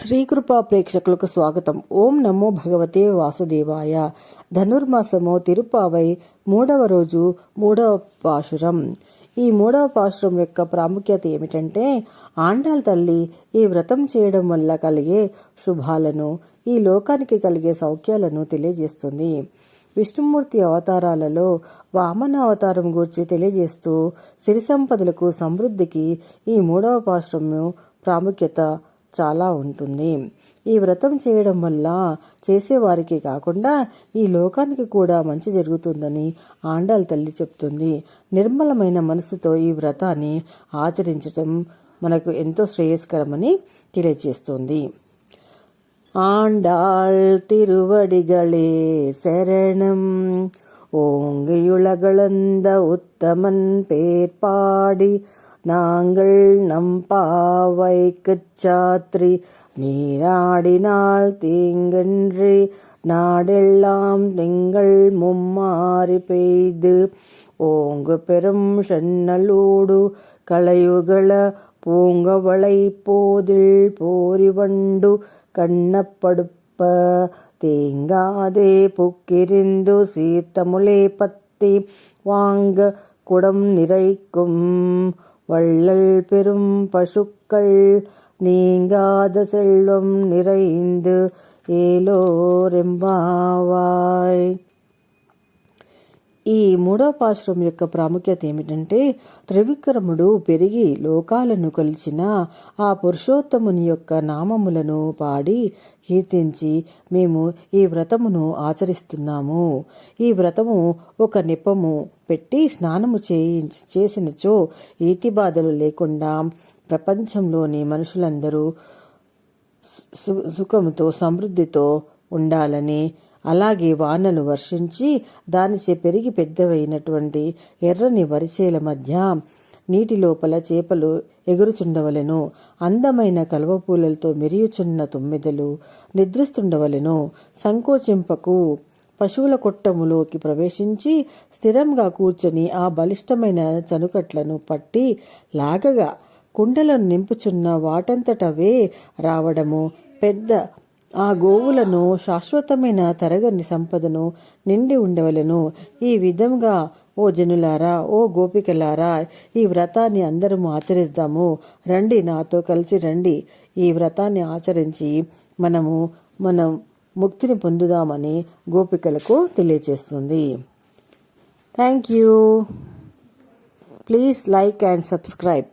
శ్రీకృపా ప్రేక్షకులకు స్వాగతం. ఓం నమో భగవతే వాసుదేవాయ. ధనుర్మాసము తిరుపావై 3వ రోజు 3వ పాశురం. ఈ 3వ పాశురం యొక్క ప్రాముఖ్యత ఏమిటంటే, ఆండాళ్ తల్లి ఈ వ్రతం చేయడం వల్ల కలిగే శుభాలను, ఈ లోకానికి కలిగే సౌఖ్యాలను తెలియజేస్తుంది. విష్ణుమూర్తి అవతారాలలో వామన అవతారం గురించి తెలియజేస్తూ సిరి సంపదలకు, సమృద్ధికి ఈ 3వ పాశురము ప్రాముఖ్యత చాలా ఉంటుంది. ఈ వ్రతం చేయడం వల్ల చేసేవారికి కాకుండా ఈ లోకానికి కూడా మంచి జరుగుతుందని ఆండాళ్ తల్లి చెప్తుంది. నిర్మలమైన మనసుతో ఈ వ్రతాన్ని ఆచరించడం మనకు ఎంతో శ్రేయస్కరమని తెలియజేస్తుంది. ஆண்டாள் திருவடிகளே சரணம். ஓங்கியுலகளந்த உத்தமன் பேர்பாடி நாங்கள் நம் பாவைக்குச் சாத்ரி நீராடினால் தீங்கன்றி நாடெல்லாம் திங்கள் மும்மாறி பெய்து ஓங்கு பெரும் சென்னலூடு களையுகள பூங்கவளை போதில் போரிவண்டு கண்ணப்படுப்ப தேங்காதே புக்கிரிந்து சீர்த்தமுளே பத்தி வாங்க குடம் நிறைக்கும் வள்ளல் பெரும் பசுக்கள் நீங்காத செல்வம் நிறைந்து ఏలోరెంబావాయ్. ఈ 3వ పాశురం యొక్క ప్రాముఖ్యత ఏమిటంటే, త్రివిక్రముడు పెరిగి లోకాలను కొలిచిన ఆ పురుషోత్తముని యొక్క నామములను పాడి కీర్తించి మేము ఈ వ్రతమును ఆచరిస్తున్నాము. ఈ వ్రతము ఒక నెపము పెట్టి స్నానము చేసినచో ఈతి బాధలు లేకుండా ప్రపంచంలోని మనుషులందరూ సుఖముతో సమృద్ధితో ఉండాలని, అలాగే వానను వర్షించి దానిచే పెరిగి పెద్దవైనటువంటి ఎర్రని వరిచేల మధ్య నీటి లోపల చేపలు ఎగురుచుండవలెను, అందమైన కలువపూలతో మెరియుచున్న తుమ్మెదలు నిద్రిస్తుండవలెను, సంకోచింపకు పశువుల కొట్టములోకి ప్రవేశించి స్థిరంగా కూర్చొని ఆ బలిష్టమైన చనుకట్లను పట్టి లాగగా కుండలను నింపుచున్న వాటంతటవే రావడము, పెద్ద ఆ గోవులను శాశ్వతమైన తరగని సంపదను నిండి ఉండవలను. ఈ విధంగా ఓ జనులారా, ఓ గోపికలారా, ఈ వ్రతాన్ని అందరము ఆచరిద్దాము. రండి, నాతో కలిసి రండి. ఈ వ్రతాన్ని ఆచరించి మనం ముక్తిని పొందుదామని గోపికలకు తెలియజేస్తుంది. Thank you. Please like and subscribe.